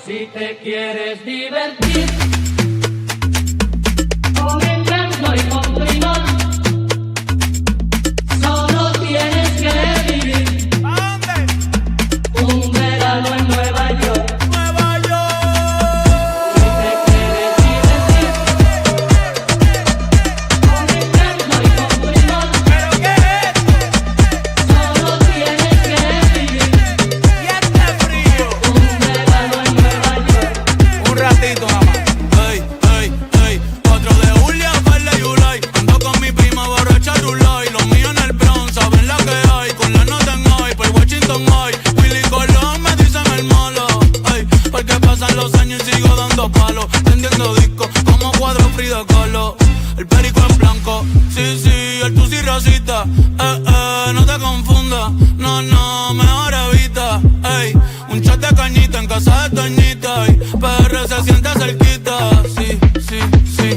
Si te quieres divertir con encanto y con primor, solo tienes que vivir un verano en Nueva York. Nueva York. Si te quieres divertir con encanto y con primor, ¿Pero qué es esto? solo tienes que vivir Y este frío. un verano en Nueva York. Un ratito nada más. Ey, ey, ey. 4 de julio, verde y July. Ando con mi prima borracha Rulay. Los míos en el Bronx, saben la que hay. Con la nota en hoy, por Washington hoy. Willy Colón me dicen el malo. Ey, porque pasan los años y sigo dando palos. Tendiendo discos como cuadro Frida Kahlo. El perico en blanco, sí, sí, el tusi rosita. No te confundas, no, no, mejor evita. Ey, un shot de cañita en casa de Toñita. Y PR se siente cerquita, sí, sí, sí.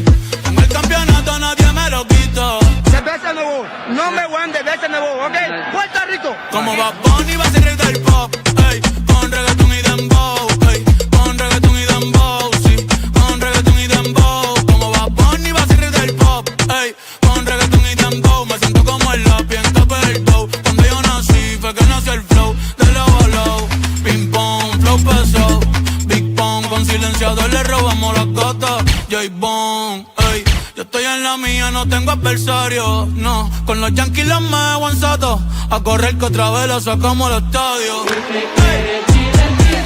En el campeonato nadie me lo quita. Cerveza nuevo, number one de cerveza nuevo, ¿ok? Puerto Rico. Como Bad Bunny va a ser rey del pop, ey, con reggaeton y dembow, ey, con reggaeton y dembow, sí, con reggaeton y dembow. Como Bad Bunny va a ser rey del pop, ey, con reggaeton y dembow. Me siento como el lápiz en top del dough. Cuando yo nací fue que nació el flow de low low. Ping pong, flow pesado, Big Pong, con silenciador le robamos las gatas. J-Bone, ey, yo estoy en la mía, no tengo adversario, no. Con los Yankees los me aguanzato, a correr que otra vez la sacamos al estadio. Si te quieres divertir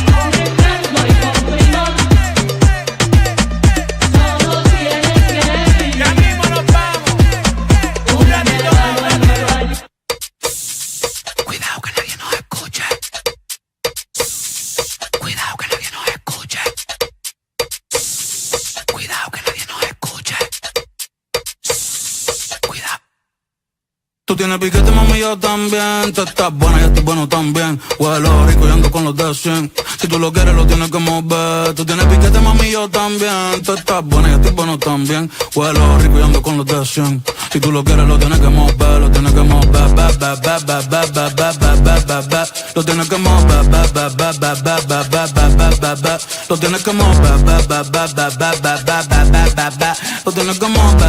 con encanto y con primor, solo tienes que vivir Ya mismo nos vamos. un verano en Nueva York. Cuidado que nadie nos escuche. Cuidado que nadie nos escuche. Cuidado que nadie nos escuche. Cuidado. Tú tienes piquete, mami, yo también. Tú estás buena, yo estoy bueno también. Huelo rico y ando con los de 100. Si tú lo quieres, lo tienes que mover. Tú tienes piquete, mami, yo también. Tú estás buena, yo estoy bueno también. Huelo rico y ando con los de 100. Si tú lo quieres, lo tienes que mover. Lo tienes que mover. Lo tienes que mover. Lo tienes que mover. Lo tienes que mover.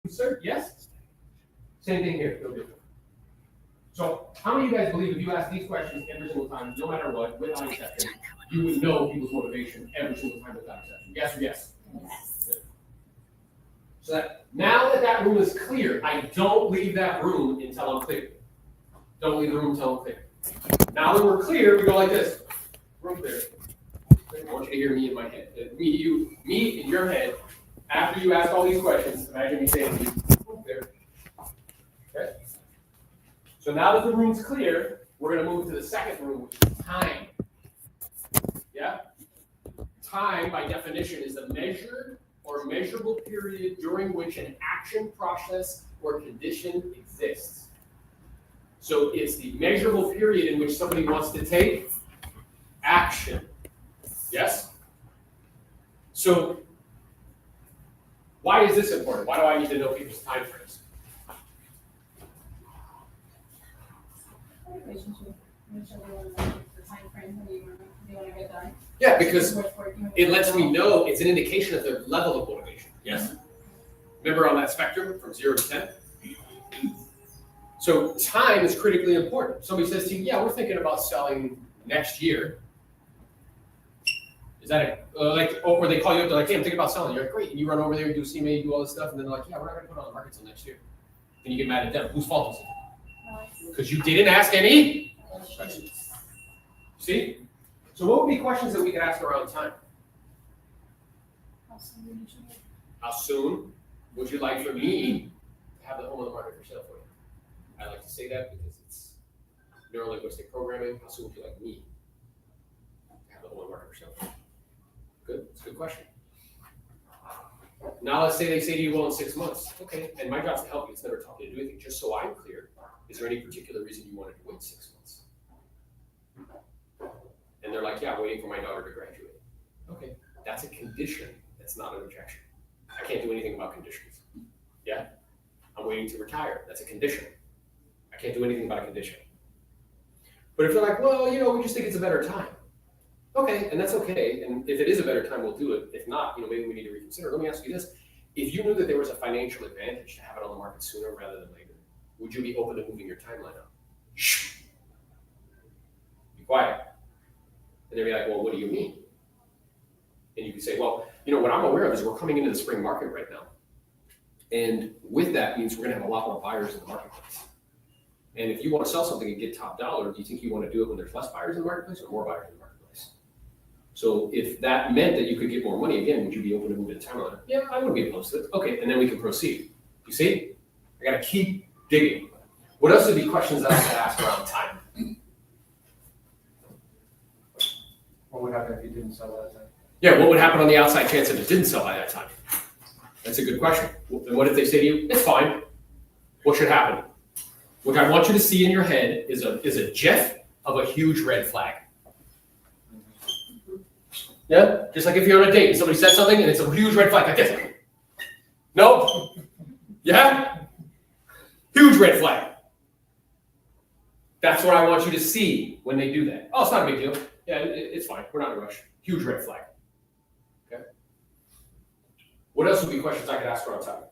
Sir, yes? Same thing here, no different. So how many of you guys believe if you ask these questions every single time, no matter what, without exception, you would know people's motivation every single time without exception? Yes or yes? Yes. So that now that that room is clear, I don't leave that room until I'm clear. Don't leave the room until I'm clear. Now that we're clear, we go like this. Room clear. I want you to hear me in my head. Me in your head. After you ask all these questions, imagine me saying to you, room clear. Okay? So now that the room's clear, we're going to move to the second room, which is time. Yeah? Time, by definition, is a measured or measurable period during which an action, process, or condition exists. So it's the measurable period in which somebody wants to take action. Yes? So why is this important? Why do I need to know people's time frames? Relationship, make sure we want the time frame when you want to get done. Yeah, because What's working, it lets me know, it's an indication of their level of motivation. Yes? Remember on that spectrum from 0 to 10? So time is critically important. Somebody says to you, yeah, we're thinking about selling next year. Is that or they call you up, they're like, hey, I'm thinking about selling. You're like, great. And you run over there, you do CMA, you do all this stuff, and then they're like, yeah, we're not going to put it on the market until next year. And you get mad at them. Whose fault is it? Because you didn't ask any questions. See? So what would be questions that we could ask around time? How soon would you like for me to have the home on the market for sale for you? I like to say that because it's neuro-linguistic programming. How soon would you like me to have the home on the market for sale for you? Good, it's a good question. Now let's say they say to you, well, in 6 months. Okay, and my job's to help you. It's never taught you to do anything. Just so I'm clear, is there any particular reason you wanted to wait 6 months? And they're like, yeah, I'm waiting for my daughter to graduate. Okay, that's a condition. That's not an objection. I can't do anything about conditions. Yeah? I'm waiting to retire. That's a condition. I can't do anything about a condition. But if they're like, well, we just think it's a better time. Okay, and that's okay. And if it is a better time, we'll do it. If not, maybe we need to reconsider. Let me ask you this. If you knew that there was a financial advantage to have it on the market sooner rather than later, would you be open to moving your timeline up? Shh. Be quiet. And they'd be like, well, what do you mean? And you could say, well, what I'm aware of is we're coming into the spring market right now. And with that means we're going to have a lot more buyers in the marketplace. And if you want to sell something and get top dollar, do you think you want to do it when there's less buyers in the marketplace or more buyers in the marketplace? So if that meant that you could get more money again, would you be open to moving the timeline? Yeah, I wouldn't be opposed to it. Okay, and then we can proceed. You see? I got to keep digging. What else would be questions that I could ask around time? What would happen if you didn't sell that time? Yeah, what would happen on the outside chance if it didn't sell by that time? That's a good question. And what if they say to you, it's fine. What should happen? What I want you to see in your head is a GIF of a huge red flag. Yeah? Just like if you're on a date and somebody says something and it's a huge red flag like this. No? Yeah? Huge red flag. That's what I want you to see when they do that. Oh, it's not a big deal. Yeah, it's fine. We're not in a rush. Huge red flag. Okay? What else would be questions I could ask around time?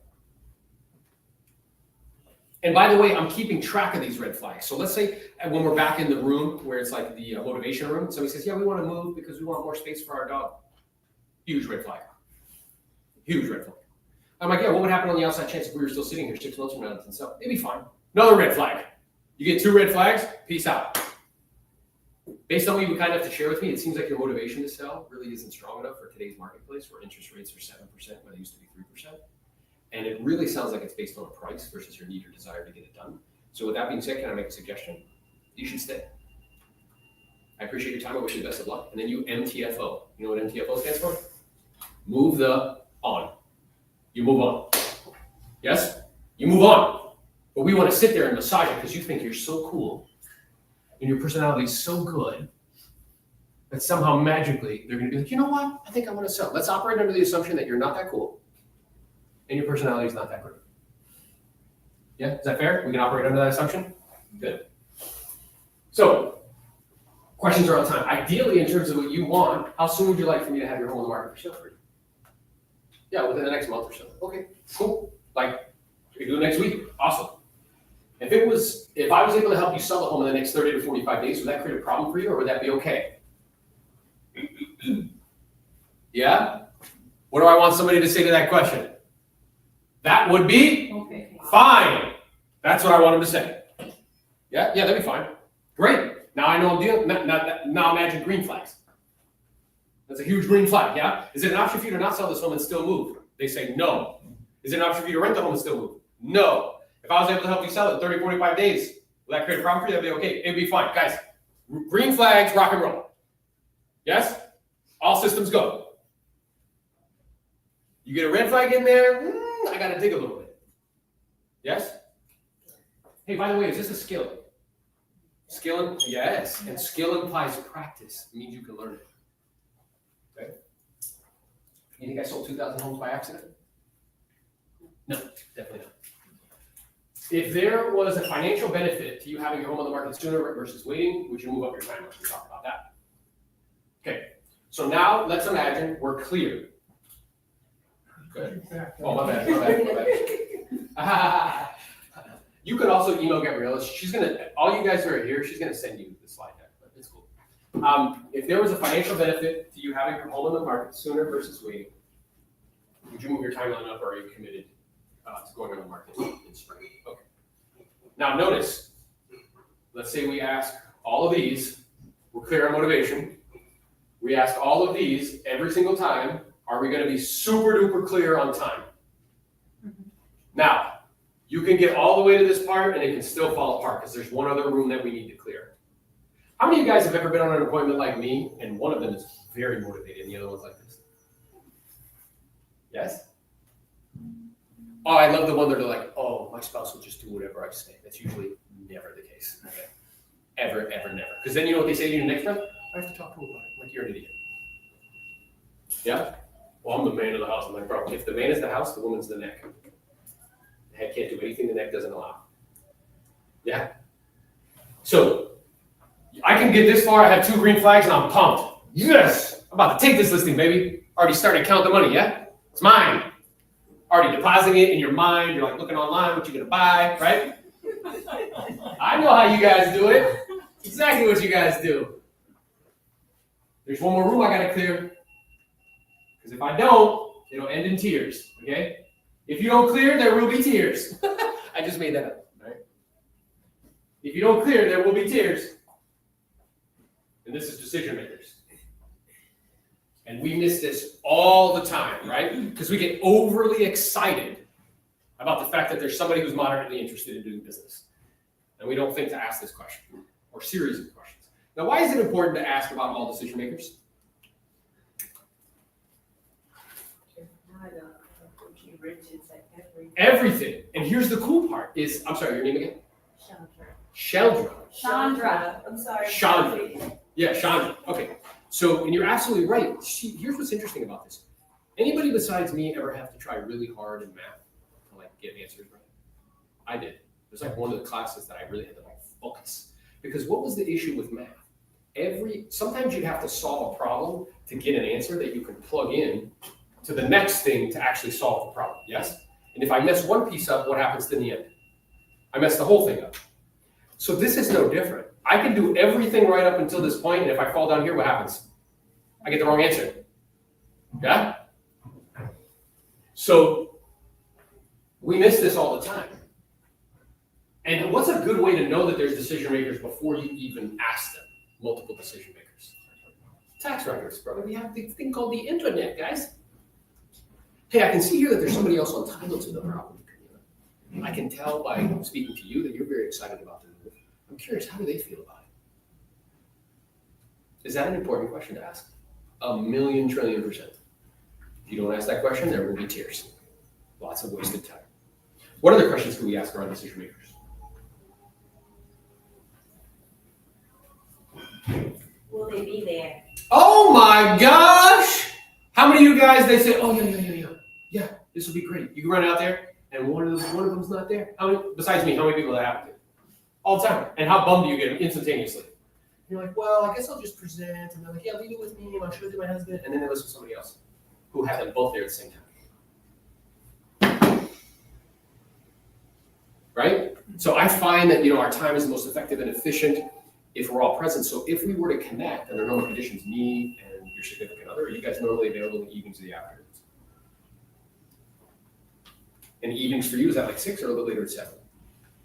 And by the way, I'm keeping track of these red flags. So let's say when we're back in the room where it's like the motivation room, somebody says, yeah, we want to move because we want more space for our dog. Huge red flag. Huge red flag. I'm like, yeah, what would happen on the outside chance if we were still sitting here 6 months from now and sell? It'd be fine. Another red flag. You get 2 red flags, peace out. Based on what you kind of have to share with me, it seems like your motivation to sell really isn't strong enough for today's marketplace where interest rates are 7% when they used to be 3%. And it really sounds like it's based on a price versus your need or desire to get it done. So with that being said, can I make a suggestion? You should stay. I appreciate your time. I wish you the best of luck. And then you MTFO. You know what MTFO stands for? Move the on. You move on. Yes? You move on. But we want to sit there and massage it because you think you're so cool and your personality is so good that somehow magically they're going to be like, you know what? I think I want to sell. Let's operate under the assumption that you're not that cool and your personality is not that great. Yeah, is that fair? We can operate under that assumption? Good. So, questions around time. Ideally, in terms of what you want, how soon would you like for me to have your home on the market for sale for you? Yeah, within the next month or so. Okay, cool. Like We can do it next week. Awesome. If I was able to help you sell the home in the next 30 to 45 days, would that create a problem for you, or would that be okay? Yeah? What do I want somebody to say to that question? That would be Okay. fine. That's what I want them to say. Yeah, that'd be fine. Great. Now I know I'm dealing. Now imagine green flags. That's a huge green flag. Yeah. Is it an option for you to not sell this home and still move? They say no. Is it an option for you to rent the home and still move? No. If I was able to help you sell it in 30, 45 days, will that create a problem for you? That'd be okay. It'd be fine. Guys, green flags, rock and roll. Yes? All systems go. You get a red flag in there, I got to dig a little bit. Yes? Hey, by the way, is this a skill? Skill? Yes. And skill implies practice. It means you can learn it. Okay? You think I sold 2,000 homes by accident? No, definitely not. If there was a financial benefit to you having your home on the market sooner versus waiting, would you move up your timeline? We talked about that. Okay, so now let's imagine we're clear. Good. Oh, my bad. You could also email Gabriella. She's gonna, all you guys who are here, she's gonna send you the slide deck, but it's cool. If there was a financial benefit to you having your home on the market sooner versus waiting, would you move your timeline up, or are you committed to going on the market in spring? Okay. Now notice, let's say we ask all of these, we're clear on motivation. We ask all of these every single time, are we gonna be super duper clear on time? Now, you can get all the way to this part and it can still fall apart because there's one other room that we need to clear. How many of you guys have ever been on an appointment like me and one of them is very motivated and the other one's like this? Yes? Oh, I love the one that are like, oh, my spouse will just do whatever I say. That's usually never the case. Okay? Ever, ever, never. Because then you know what they say to you next breath? I have to talk to him about it. Like, you're an idiot. Yeah? Well, I'm the man of the house. I'm like, bro, if the man is the house, the woman's the neck. The head can't do anything the neck doesn't allow. Yeah? So, I can get this far. I have 2 green flags and I'm pumped. Yes! I'm about to take this listing, baby. Already started to count the money, yeah? It's mine. Already depositing it in your mind. You're like looking online, what you're gonna buy, right? I know how you guys do it. It's exactly what you guys do. There's one more room I gotta clear. Because if I don't, it'll end in tears, okay? If you don't clear, there will be tears. I just made that up, right? If you don't clear, there will be tears. And this is decision makers. And we miss this all the time, right? Because we get overly excited about the fact that there's somebody who's moderately interested in doing business. And we don't think to ask this question or series of questions. Now, why is it important to ask about all decision makers? Everything. And here's the cool part is, I'm sorry, your name again? Sheldra. Chandra. I'm sorry. Chandra. Yeah, Chandra. Okay. So, and you're absolutely right. Here's what's interesting about this. Anybody besides me ever have to try really hard in math to like get answers right? I did. It was like one of the classes that I really had to like focus. Because what was the issue with math? Sometimes you'd have to solve a problem to get an answer that you can plug in to the next thing to actually solve the problem, yes? And if I mess one piece up, what happens in the end? I mess the whole thing up. So this is no different. I can do everything right up until this point, and if I fall down here, what happens? I get the wrong answer. Yeah? So we miss this all the time. And what's a good way to know that there's decision makers before you even ask them? Multiple decision makers. Tax records, bro. We have this thing called the internet, guys. Hey, I can see here that there's somebody else on title to the property. I can tell by speaking to you that you're very excited about the move. I'm curious, how do they feel about it? Is that an important question to ask? 1,000,000,000,000,000%. If you don't ask that question, there will be tears. Lots of wasted time. What other questions can we ask around decision makers? Will they be there? Oh my gosh! How many of you guys, they say, oh yeah, this will be great. You can run out there and one of them's not there. How many, besides me, how many people that happen to? All the time. And how bummed do you get instantaneously? You're like, well, I guess I'll just present. And they're like, yeah, leave it with me. I'll show it to my husband. And then they listen to somebody else who had them both there at the same time. right? So I find that, our time is the most effective and efficient if we're all present. So if we were to connect under normal conditions, me and your significant other, are you guys normally available in the evenings or the afternoons? And evenings for you, is that like 6 or a little bit later at 7?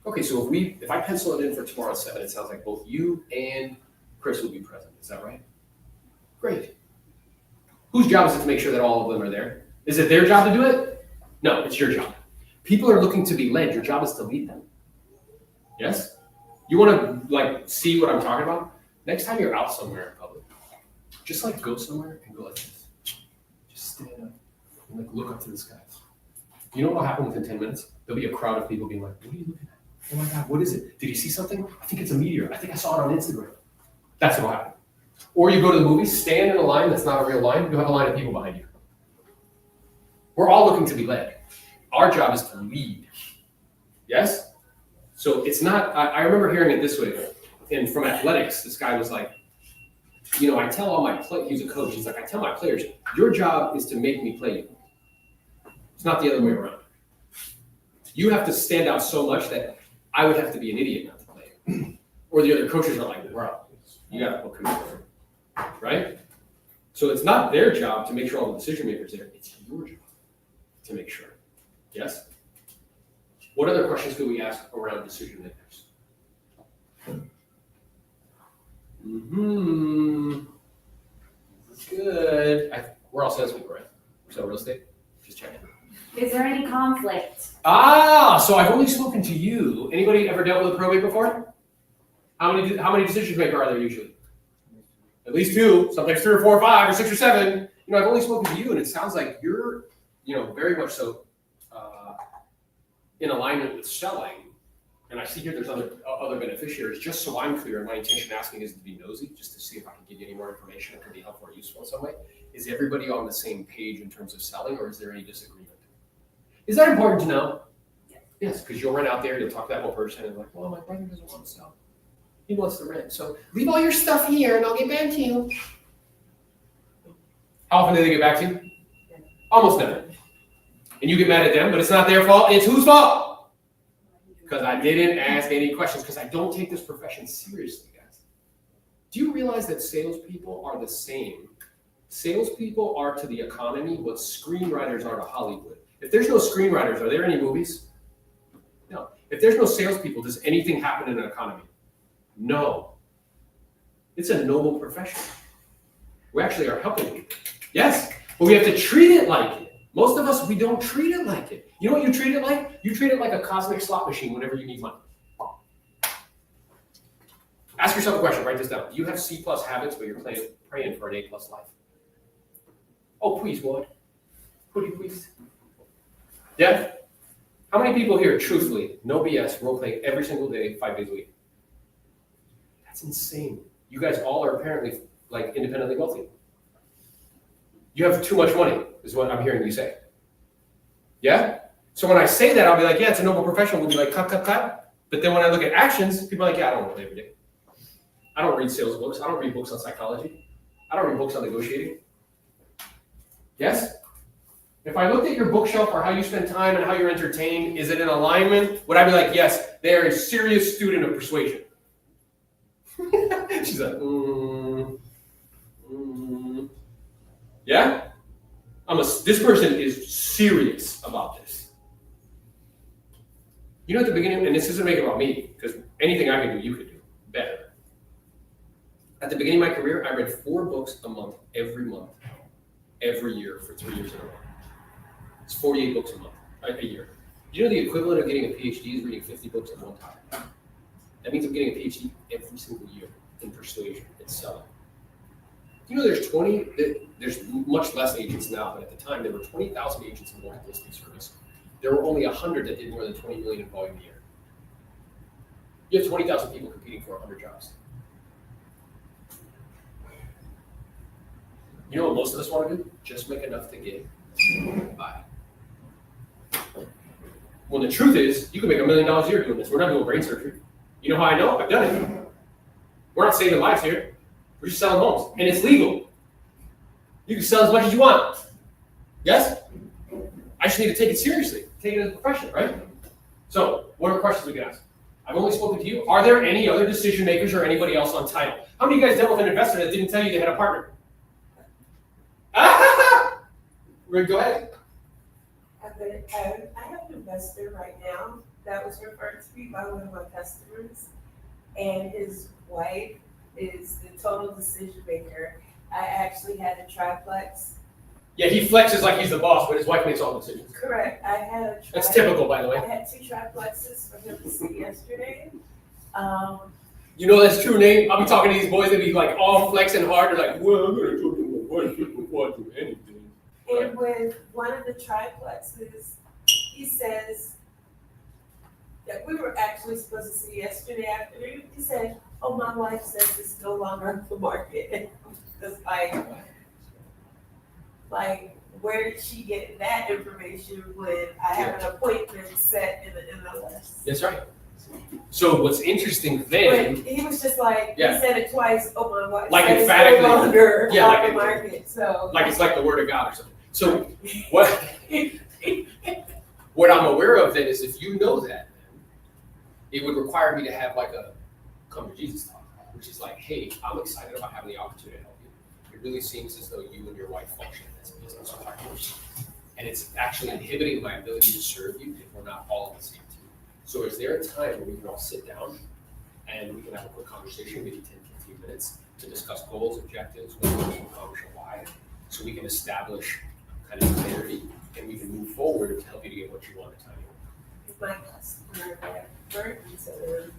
Okay, so if I pencil it in for tomorrow at 7, it sounds like both you and Chris will be present. Is that right? Great. Whose job is it to make sure that all of them are there? Is it their job to do it? No, it's your job. People are looking to be led. Your job is to lead them. Yes? You want to see what I'm talking about? Next time you're out somewhere in public, just go somewhere and go like this. Just stand up and look up to the skies. You know what will happen within 10 minutes? There'll be a crowd of people being like, what are you looking at? Oh my God, what is it? Did you see something? I think it's a meteor. I think I saw it on Instagram. That's what will happen. Or you go to the movies, stand in a line that's not a real line, you'll have a line of people behind you. We're all looking to be led. Our job is to lead. Yes? So it's not, I remember hearing it this way, and from athletics, this guy was like, I tell all my players, he's a coach, he's like, I tell my players, your job is to make me play you. It's not the other way around. You have to stand out so much that I would have to be an idiot not to play you. Or the other coaches are like, bro, you got to put control, right? So it's not their job to make sure all the decision makers are there. It's your job to make sure. Yes? What other questions could we ask around decision makers? That's good. We're all salespeople, right? So real estate? Just checking. Is there any conflict? So I've only spoken to you. Anybody ever dealt with a probate before? How many decision makers are there usually? At least 2, sometimes 3 or 4 or 5 or 6 or 7. I've only spoken to you, and it sounds like you're, very much so in alignment with selling. And I see here there's other beneficiaries. Just so I'm clear, and my intention asking is to be nosy, just to see if I can give you any more information that could be helpful or useful in some way. Is everybody on the same page in terms of selling, or is there any disagreement? Is that important to know? Yes, because you'll run out there, you'll talk to that one person, and well, my brother doesn't want to sell. He wants to rent. So leave all your stuff here, and I'll get back to you. How often do they get back to you? Almost never. And you get mad at them, but it's not their fault. It's whose fault? Because I didn't ask any questions, because I don't take this profession seriously, guys. Do you realize that salespeople are the same? Salespeople are to the economy what screenwriters are to Hollywood. If there's no screenwriters, are there any movies? No. If there's no salespeople, does anything happen in an economy? No. It's a noble profession. We actually are helping people. Yes, but we have to treat it like it. Most of us, we don't treat it like it. You know what you treat it like? You treat it like a cosmic slot machine whenever you need money. Ask yourself a question, write this down. Do you have C+ habits, but you're praying for an A+ life? Oh, please, Lord. Would you please? Yeah? How many people here, truthfully, no BS, role play every single day, 5 days a week? That's insane. You guys all are apparently independently wealthy. You have too much money, is what I'm hearing you say. Yeah? So when I say that, I'll be like, yeah, it's a noble profession. We'll be like, cut, cut, cut. But then when I look at actions, people are like, yeah, I don't role play every day. I don't read sales books. I don't read books on psychology. I don't read books on negotiating. Yes? If I looked at your bookshelf or how you spend time and how you're entertained, is it in alignment? Would I be like, yes, they're a serious student of persuasion? She's like, yeah? This person is serious about this. You know, at the beginning, and this doesn't make it about me, because anything I can do, you could do better. At the beginning of my career, I read 4 books a month, every year for 3 years in a row. It's 48 books a month, a year. Do you know the equivalent of getting a PhD is reading 50 books at one time? That means I'm getting a PhD every single year in persuasion and selling. Do you know there's much less agents now, but at the time there were 20,000 agents in mortgage listing service. There were only 100 that did more than 20 million in volume a year. You have 20,000 people competing for 100 jobs. You know what most of us want to do? Just make enough to get by. Well, the truth is, you can make $1 million a year doing this. We're not doing brain surgery. You know how I know? I've done it. We're not saving lives here. We're just selling homes. And it's legal. You can sell as much as you want. Yes? I just need to take it seriously. Take it as a profession, right? So, what are questions we can ask? I've only spoken to you. Are there any other decision makers or anybody else on title? How many of you guys dealt with an investor that didn't tell you they had a partner? Rick, go ahead. I have an investor right now that was referred to me by one of my customers, and his wife is the total decision maker. I actually had a triplex. Yeah, he flexes like he's the boss, but his wife makes all the decisions. Correct. I had a That's typical, by the I way. had 2 triplexes for him to see yesterday. You know that's true, Nate. I'll be talking to these boys that be like all flexing hard. They're like, well, I'm gonna talk to my wife before I do anything. And with one of the triplexes, he says that we were actually supposed to see yesterday afternoon. He said, "Oh, my wife says it's no longer on the market." Because like, where did she get that information when I have an appointment set in the MLS? That's right. So what's interesting then, But he was just like, Yeah. he said it twice. Oh, my wife Like said it's emphatically. no longer Yeah, on like the market. So like it's like the word of God or something. So what I'm aware of then is if you know that, it would require me to have like a come to Jesus talk, which is like, hey, I'm excited about having the opportunity to help you. It really seems as though you and your wife function as business partners. And it's actually inhibiting my ability to serve you if we're not all on the same team. So is there a time where we can all sit down and we can have a quick conversation, maybe 10, 15 minutes, to discuss goals, objectives, what we can accomplish and why, so we can establish kind of clarity and we can move forward to help you to get what you want at time. my customer that referred me to him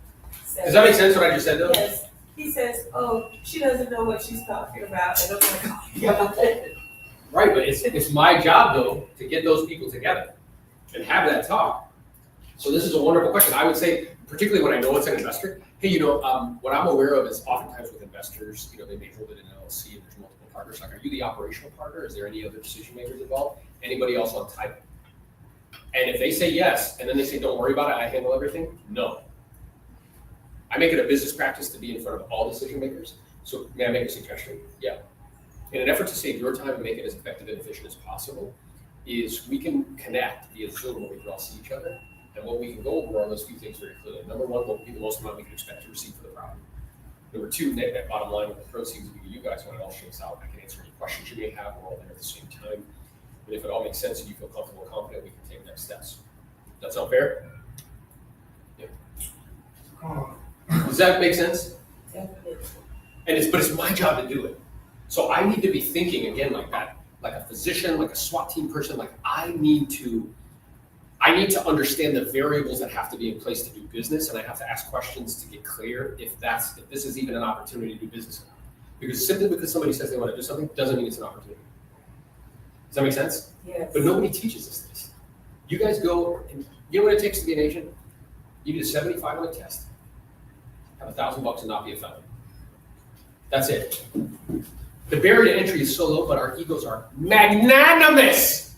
said. Does that make sense what I just said though? Yes. He says, "Oh, she doesn't know what she's talking about," and I'm like, "Oh my God." Right, but it's my job though to get those people together and have that talk. So this is a wonderful question. I would say, particularly when I know it's an investor, hey, what I'm aware of is oftentimes with investors, they may hold it in an LLC and there's multiple partners. Like, are you the operational partner? Is there any other decision makers involved? Anybody else on title? And if they say yes, and then they say, don't worry about it, I handle everything, no. I make it a business practice to be in front of all decision makers. So may I make a suggestion? Yeah. In an effort to save your time and make it as effective and efficient as possible, is we can connect via Zoom where we can all see each other. And what we can go over are those few things very clearly. Number one, what would be the most amount we can expect to receive for the property. Number two, net bottom line with the proceeds we give you guys when it all shakes out. I can answer any questions you may have. We're all there at the same time. And if it all makes sense and you feel comfortable and confident, we can take next steps. Does that sound fair? Yeah. Does that make sense? Definitely. But it's my job to do it. So I need to be thinking again like that, like a physician, like a SWAT team person. Like I need to understand the variables that have to be in place to do business, and I have to ask questions to get clear if this is even an opportunity to do business. Because simply because somebody says they want to do something doesn't mean it's an opportunity. Does that make sense? Yes. But nobody teaches us this. You guys go and you know what it takes to be an agent? You do a 75 on a test, have $1,000 and not be a felon. That's it. The barrier to entry is so low, but our egos are magnanimous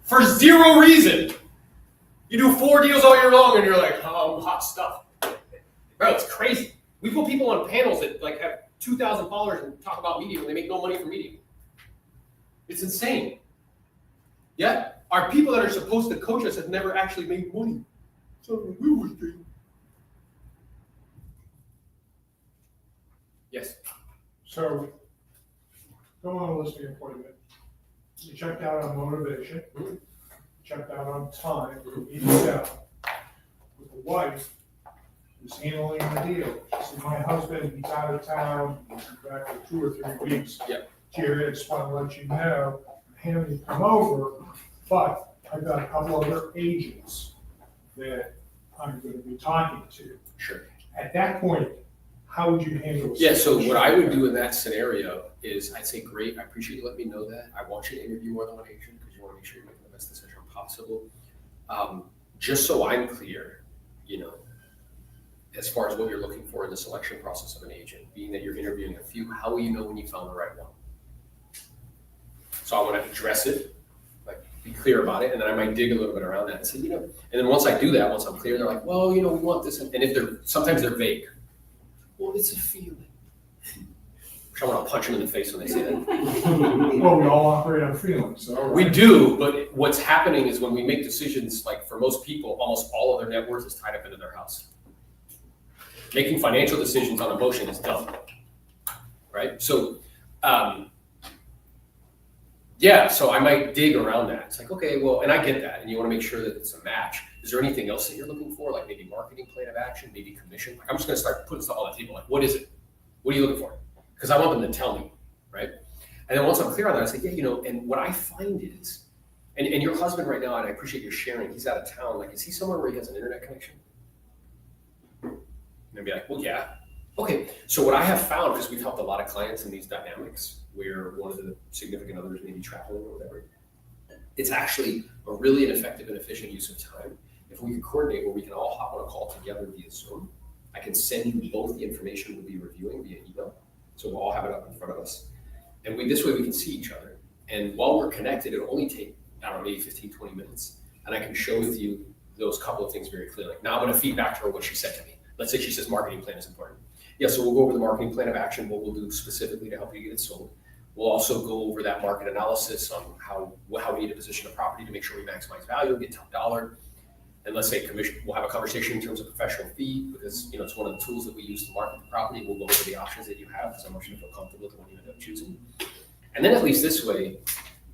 for zero reason. You do 4 deals all year long and you're like, oh, hot stuff. Bro, it's crazy. We put people on panels that like have 2,000 followers and talk about media when they make no money from media. It's insane. Yeah, our people that are supposed to coach us have never actually made money. So we always dream. Yes. So, go on a listing appointment. You checked out on motivation, checked out on time, each out. With the wife, who's handling the deal. She said, my husband, he's out of town, he'll be back for 2 or 3 weeks. Yep. Jerry, I just want to let you know, I'm having you come over, but I've got a couple other agents that I'm going to be talking to. Sure. At that point, how would you handle it? Yeah, so what I would do in that scenario is I'd say, great, I appreciate you letting me know that. I want you to interview more than one agent because you want to make sure you're making the best decision possible. Just so I'm clear, as far as what you're looking for in the selection process of an agent, being that you're interviewing a few, how will you know when you found the right one? So I want to address it, like be clear about it, and then I might dig a little bit around that and say, and then once I do that, once I'm clear, they're like, well, we want this, and if sometimes they're vague. Well, it's a feeling. I want to punch them in the face when they say that. Well, we all operate on feelings. So We do, but what's happening is when we make decisions like for for most people, almost all of their net worth is tied up into their house. Making financial decisions on emotion is dumb, right? So, yeah, so I might dig around that. It's like, okay, well, and I get that, and you want to make sure that it's a match. Is there anything else that you're looking for, like maybe marketing plan of action, maybe commission? Like, I'm just going to start putting stuff on the table. Like, what is it? What are you looking for? Because I want them to tell me, right? And then once I'm clear on that, I say, yeah, you know, and what I find is, and your husband right now, and I appreciate your sharing, he's out of town. Like, is he somewhere where he has an internet connection? And I'd be like, well, yeah. Okay, so what I have found, because we've helped a lot of clients in these dynamics where one of the significant others may be traveling or whatever, it's actually a really effective and efficient use of time. If we can coordinate where we can all hop on a call together via Zoom, I can send you both the information we'll be reviewing via email. So we'll all have it up in front of us. And this way we can see each other. And while we're connected, it'll only take, I don't know, maybe 15, 20 minutes. And I can share with you those couple of things very clearly. Now I'm going to feed back to her what she said to me. Let's say she says marketing plan is important. Yeah, so we'll go over the marketing plan of action, what we'll do specifically to help you get it sold. We'll also go over that market analysis on how we need to position a property to make sure we maximize value, get top dollar. And let's say commission, we'll have a conversation in terms of professional fee, because you know it's one of the tools that we use to market the property. We'll go over the options that you have, because I want you to feel comfortable with the one you end up choosing. And then at least this way,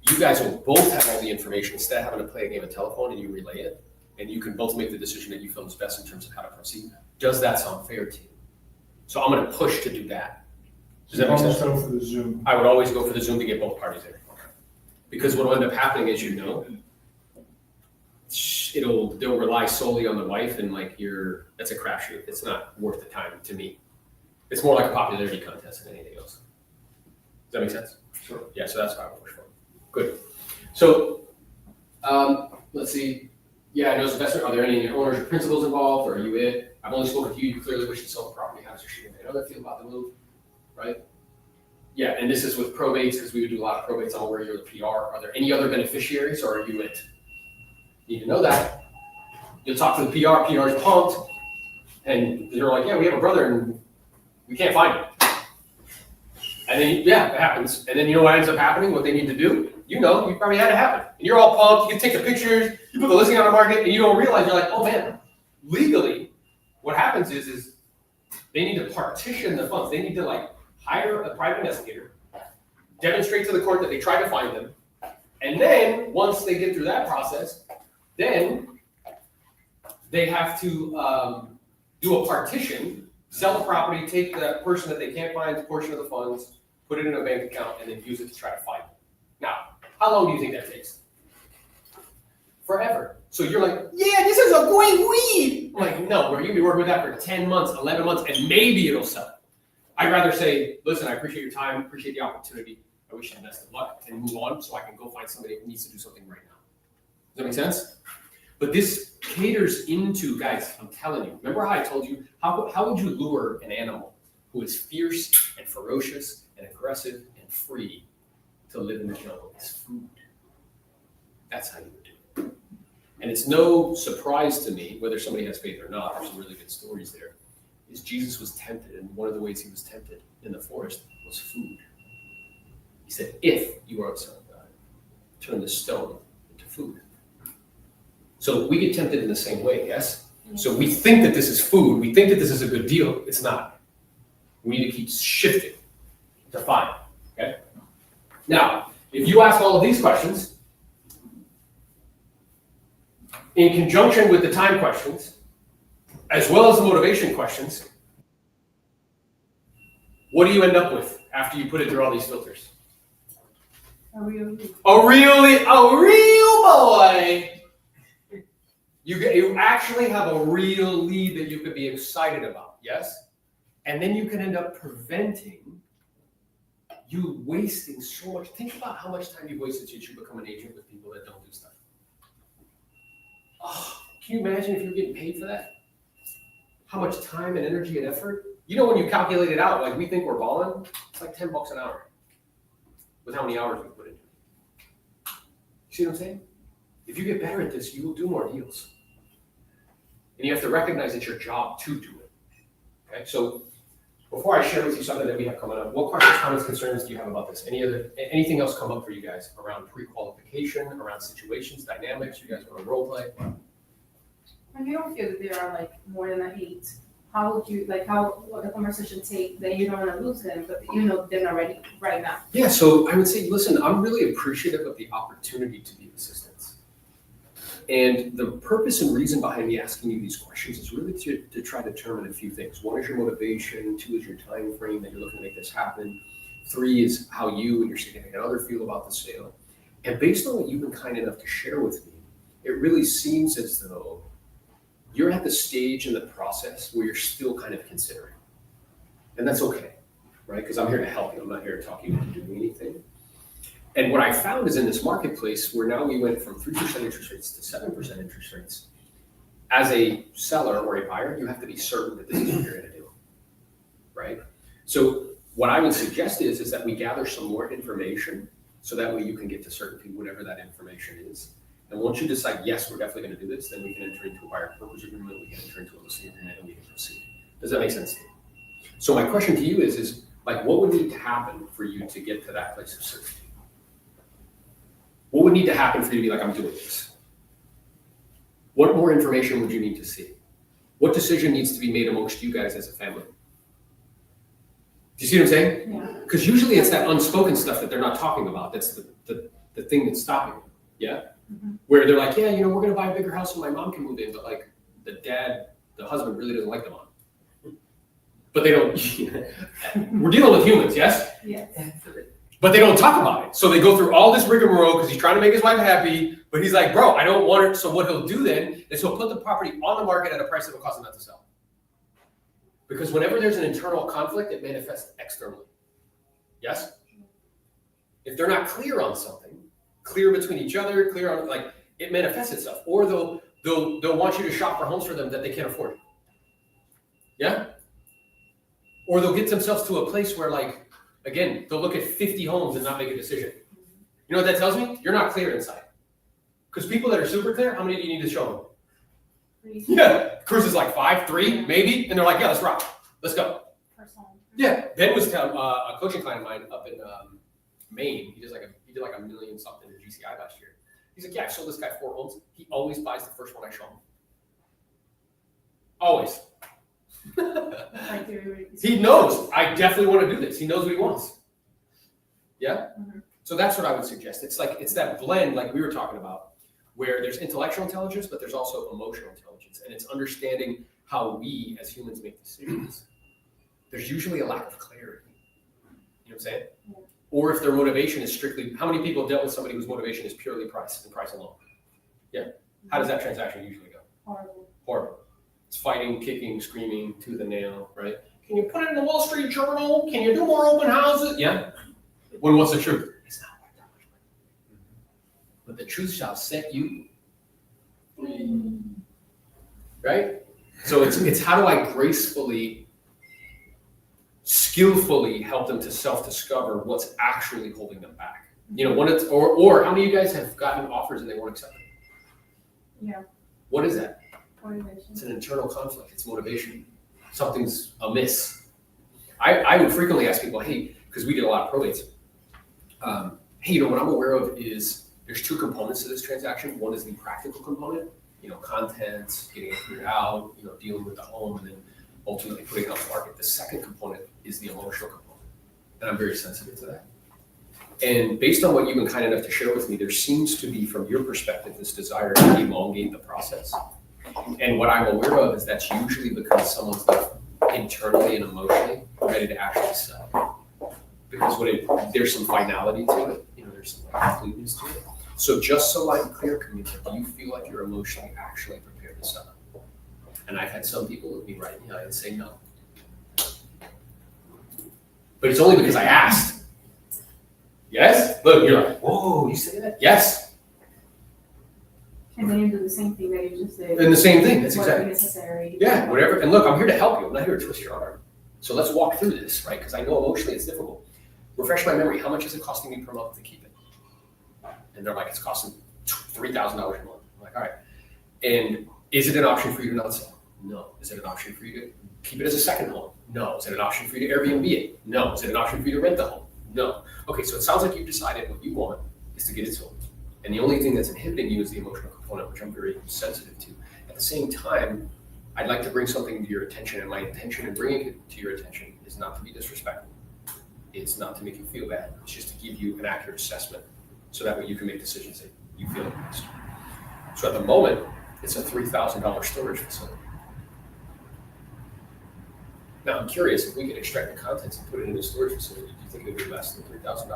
you guys will both have all the information instead of having to play a game of telephone and you relay it. And you can both make the decision that you feel is best in terms of how to proceed. Does that sound fair to you? So I'm going to push to do that. Does that make sense? Go for the Zoom. I would always go for the Zoom to get both parties there. Because what will end up happening is, you know, they'll rely solely on the wife, and like that's a crapshoot. It's not worth the time to me. It's more like a popularity contest than anything else. Does that make sense? Sure. Yeah, so that's what I would push for. Good. So let's see. Yeah, I know investment. Are there any owners or principals involved, or are you it? I've only spoken to you. You clearly wish to sell the property. How does your shooting? I know that feel about the move, right? Yeah, and this is with probates, because we would do a lot of probates. I'm aware you're the PR. Are there any other beneficiaries, or are you it? You need to know that. You'll talk to the PR. PR is pumped, and they're like, "Yeah, we have a brother, and we can't find him." And then, yeah, it happens. And then you know what ends up happening? What they need to do? You know, you probably had it happen. And you're all pumped. You can take the pictures. You put the listing on the market, and you don't realize you're like, "Oh man, legally, what happens is they need to partition the funds. They need to like hire a private investigator, demonstrate to the court that they tried to find them, and then once they get through that process, then they have to do a partition, sell the property, take the person that they can't find, a portion of the funds, put it in a bank account, and then use it to try to find them. Now, how long do you think that takes? Forever. So you're like, yeah, this is a great weed. I'm like, no, bro, you can be working with that for 10 months, 11 months, and maybe it'll sell. I'd rather say, listen, I appreciate your time, appreciate the opportunity. I wish you the best of luck, and move on so I can go find somebody who needs to do something right now. Does that make sense? But this caters into, guys, I'm telling you, remember how I told you, how would you lure an animal who is fierce and ferocious and aggressive and free to live in the jungle? It's food. That's how you would do it. And it's no surprise to me, whether somebody has faith or not, there's some really good stories there, is Jesus was tempted, and one of the ways he was tempted in the forest was food. He said, if you are the Son of God, turn the stone into food. So we get tempted in the same way, yes? So we think that this is food, we think that this is a good deal. It's not. We need to keep shifting to find, okay? Now, if you ask all of these questions, in conjunction with the time questions, as well as the motivation questions, what do you end up with after you put it through all these filters? A real boy. You actually have a real lead that you could be excited about, yes? And then you can end up preventing you wasting so much. Think about how much time you've wasted since you become an agent with people that don't do stuff. Oh, can you imagine if you're getting paid for that? How much time and energy and effort? You know, when you calculate it out, like we think we're balling, it's like $10 an hour with how many hours we put into it. You see what I'm saying? If you get better at this, you will do more deals. And you have to recognize it's your job to do it. Okay, so before I share with you something that we have coming up, what questions, comments, concerns do you have about this? Anything else come up for you guys around pre-qualification, around situations, dynamics? You guys want to role play? When you don't feel that there are like more than an 8, how would you, like, how, what the conversation take that you don't wanna lose them, but you know they're not ready right now? Yeah, so I would say, listen, I'm really appreciative of the opportunity to be of assistance. And the purpose and reason behind me asking you these questions is really to try to determine a few things. 1 is your motivation, 2 is your time frame that you're looking to make this happen, 3 is how you and your significant other feel about the sale. And based on what you've been kind enough to share with me, it really seems as though you're at the stage in the process where you're still kind of considering. And that's okay, right? Because I'm here to help you. I'm not here to talk you into doing anything. And what I found is in this marketplace where now we went from 3% interest rates to 7% interest rates, as a seller or a buyer, you have to be certain that this is what you're gonna do, right? So what I would suggest is that we gather some more information so that way you can get to certainty, whatever that information is. And once you decide, yes, we're definitely gonna do this, then we can enter into a buyer purchase agreement, we can enter into a listing agreement, and we can proceed. Does that make sense to you? So my question to you is like, what would need to happen for you to get to that place of certainty? What would need to happen for you to be like, I'm doing this? What more information would you need to see? What decision needs to be made amongst you guys as a family? Do you see what I'm saying? Yeah. Because usually it's that unspoken stuff that they're not talking about. That's the thing that's stopping them. Yeah? Mhm. Where they're like, yeah, you know, we're going to buy a bigger house and my mom can move in, but like the husband really doesn't like the mom. But they don't, we're dealing with humans, yes? Yes. But they don't talk about it. So they go through all this rigmarole because he's trying to make his wife happy, but he's like, bro, I don't want it. So what he'll do then is he'll put the property on the market at a price that will cost him not to sell. Because whenever there's an internal conflict, it manifests externally. Yes? If they're not clear on something, clear between each other, clear on, like, it manifests itself. Or they'll want you to shop for homes for them that they can't afford. Yeah? Or they'll get themselves to a place where, like, again, they'll look at 50 homes and not make a decision. You know what that tells me? You're not clear inside. Because people that are super clear, how many do you need to show them? Yeah, Cruz is like 5, 3, maybe, and they're like, yeah, let's rock, let's go. Yeah, Ben was telling a coaching client of mine up in Maine. He did like $1 million something in GCI last year. He's like, yeah, I sold this guy 4 homes. He always buys the first one I show him. Always. He knows I definitely want to do this. He knows what he wants. Yeah. Mm-hmm. So that's what I would suggest. It's like it's that blend, like we were talking about, where there's intellectual intelligence, but there's also emotional intelligence, and it's understanding how we as humans make decisions. There's usually a lack of clarity. You know what I'm saying? Yeah. Or if their motivation is strictly, how many people dealt with somebody whose motivation is purely price and price alone? Yeah. How does that transaction usually go? Horrible. Horrible. It's fighting, kicking, screaming, tooth and nail, right? Can you put it in the Wall Street Journal? Can you do more open houses? Yeah. When what's the truth? It's not worth that much money. But the truth shall set you free. Right? So it's how do I gracefully, skillfully help them to self-discover what's actually holding them back. You know, when it's or how many of you guys have gotten offers and they weren't accepted? Yeah. What is that? Motivation. It's an internal conflict. It's motivation. Something's amiss. I would frequently ask people, hey, because we did a lot of probates. Hey, you know, what I'm aware of is there's 2 components to this transaction. One is the practical component, you know, contents, getting it figured out, you know, dealing with the home, and then ultimately putting it on the market. The second component is the emotional component. And I'm very sensitive to that. And based on what you've been kind enough to share with me, there seems to be, from your perspective, this desire to elongate the process. And what I'm aware of is that's usually because someone's like internally and emotionally ready to actually sell. Because there's some finality to it, you know, there's some like completeness to it. So just so I'm clear, Camila, do you feel like you're emotionally actually prepared to sell? And I've had some people look me right in the eye and say no. But it's only because I asked. Yes? Look, you're like, whoa, you say that? Yes. And then you do the same thing that you just did. And the same thing, that's Whatever exactly. necessary. Yeah, whatever. And look, I'm here to help you. I'm not here to twist your arm. So let's walk through this, right? Because I know emotionally it's difficult. Refresh my memory. How much is it costing me per month to keep it? And they're like, it's costing $3,000 a month. I'm like, all right. And is it an option for you to not sell? No. Is it an option for you to keep it as a second home? No. Is it an option for you to Airbnb it? No. Is it an option for you to rent the home? No. Okay, so it sounds like you've decided what you want is to get it sold. And the only thing that's inhibiting you is the emotional component, which I'm very sensitive to. At the same time, I'd like to bring something to your attention, and my intention in bringing it to your attention is not to be disrespectful. It's not to make you feel bad. It's just to give you an accurate assessment so that way you can make decisions that you feel are best. So at the moment, it's a $3,000 storage facility. Now, I'm curious, if we could extract the contents and put it in a storage facility, do you think it would be less than $3,000?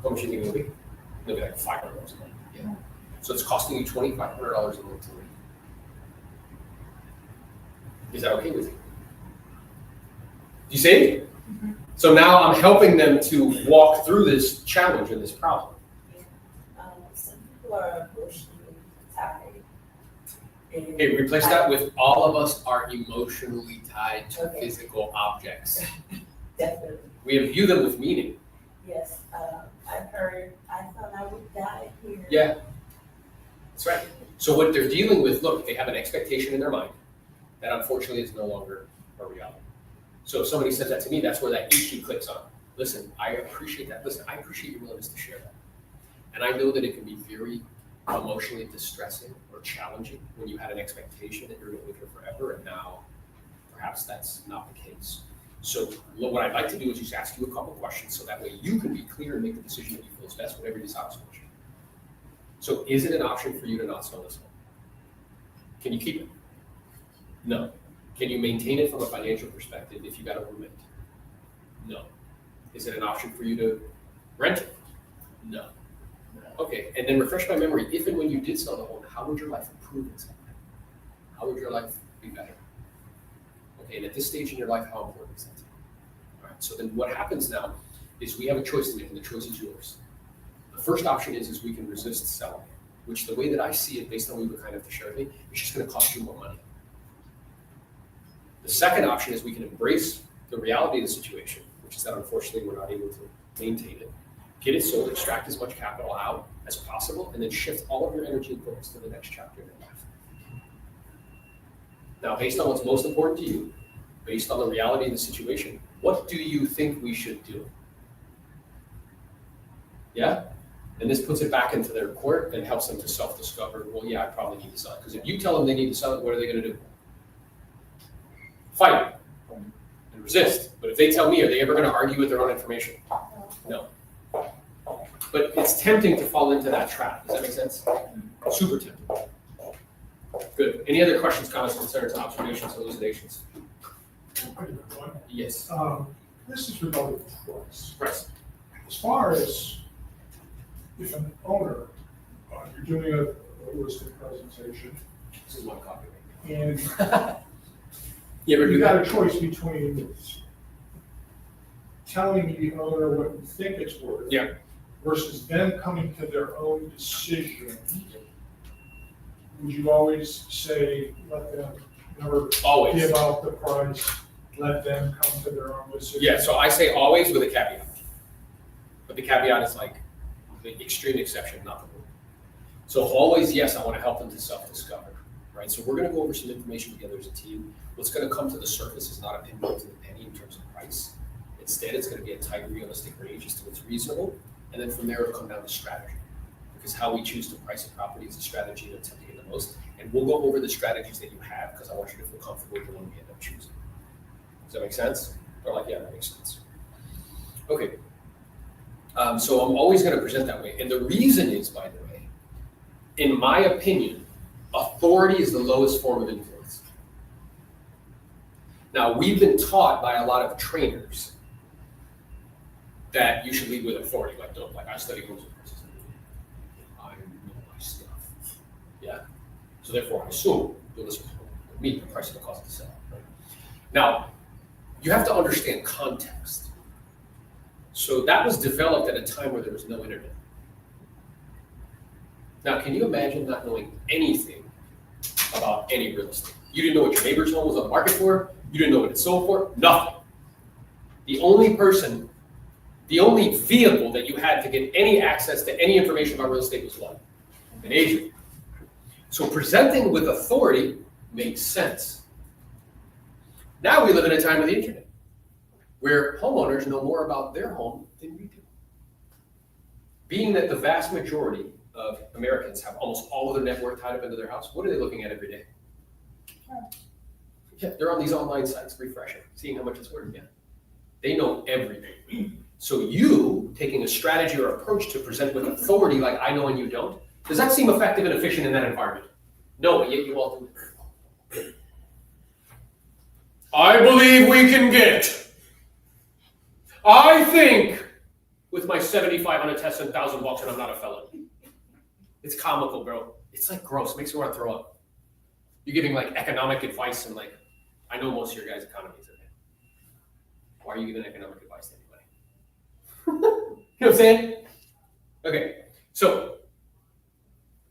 How much do you think it would be? It'll be like $500 a month. Yeah. So it's costing you $2,500 a month to rent. Is that okay with you? You see? Mm-hmm. So now I'm helping them to walk through this challenge and this problem. Some people are emotionally tied. And Okay, replace that with all of us are emotionally tied to Okay. physical objects. Definitely, We imbue them with meaning. yes. I've heard, I thought I would die here. Yeah. That's right. So what they're dealing with, look, they have an expectation in their mind that unfortunately is no longer a reality. So if somebody says that to me, that's where that EQ clicks on. Listen, I appreciate that. Listen, I appreciate your willingness to share that. And I know that it can be very emotionally distressing or challenging when you had an expectation that you're going to live here forever, and now perhaps that's not the case. So what I'd like to do is just ask you a couple questions so that way you can be clear and make the decision that you feel is best, whatever you decide. So is it an option for you to not sell this home? Can you keep it? No. Can you maintain it from a financial perspective if you got a roommate? No. Is it an option for you to rent it? No. Okay, and then refresh my memory. If and when you did sell the home, how would your life improve in some way? How would your life be better? Okay, and at this stage in your life, how important is that to you? All right, so then what happens now is we have a choice to make, and the choice is yours. The first option is we can resist selling it, which the way that I see it, based on what you were kind of sharing me, it's just going to cost you more money. The second option is we can embrace the reality of the situation, which is that unfortunately we're not able to maintain it, get it sold, extract as much capital out as possible, and then shift all of your energy and focus to the next chapter in your life. Now, based on what's most important to you, based on the reality of the situation, what do you think we should do? Yeah? And this puts it back into their court and helps them to self-discover, well, yeah, I probably need to sell it. Because if you tell them they need to sell it, what are they going to do? Fight and resist. But if they tell me, are they ever going to argue with their own information? No. But it's tempting to fall into that trap. Does that make sense? Super tempting. Good. Any other questions, comments, concerns, observations, elucidations? Yes. This is regarding price. Price. As far as if an owner, you're doing a listing presentation, This is one copy. and You ever do you got that? a choice between telling the owner what you think it's worth. Yeah. Versus them coming to their own decision. Would you always say, let them, never Always. give out the price, let them come to their own decision? Yeah, so I say always with a caveat. But the caveat is like the extreme exception, not the rule. So always, yes, I want to help them to self-discover, right? So we're going to go over some information together as a team. What's going to come to the surface is not a pinpoint to the penny in terms of price. Instead, it's going to be a tight, realistic range as to what's reasonable. And then from there, it'll come down to strategy. Because how we choose to price a property is a strategy that's tempting the most. And we'll go over the strategies that you have because I want you to feel comfortable with the one we end up choosing. Does that make sense? Or like, yeah, that makes sense. Okay. So I'm always going to present that way. And the reason is, by the way, in my opinion, authority is the lowest form of influence. Now, we've been taught by a lot of trainers that you should lead with authority. Like I study homes and prices. I know my stuff. Yeah. So therefore, I assume you'll listen to me, the price of the cost to sell. Right? Now, you have to understand context. So that was developed at a time where there was no internet. Now, can you imagine not knowing anything about any real estate? You didn't know what your neighbor's home was on the market for. You didn't know what it sold for. Nothing. The only vehicle that you had to get any access to any information about real estate was what? An agent. So presenting with authority makes sense. Now we live in a time of the internet where homeowners know more about their home than we do. Being that the vast majority of Americans have almost all of their net worth tied up into their house? What are they looking at every day? Yeah, they're on these online sites, refreshing, seeing how much it's worth. Yeah, they know everything. So you taking a strategy or approach to present with authority, like I know and you don't, does that seem effective and efficient in that environment? No, but yet you all do it. I believe we can get. I think with my 75 on a test and $1,000 and I'm not a felon. It's comical, bro. It's like gross. It makes me want to throw up. You're giving like economic advice and like, I know most of your guys' economies are there. Why are you giving economic advice to anybody? You know what I'm saying? Okay, so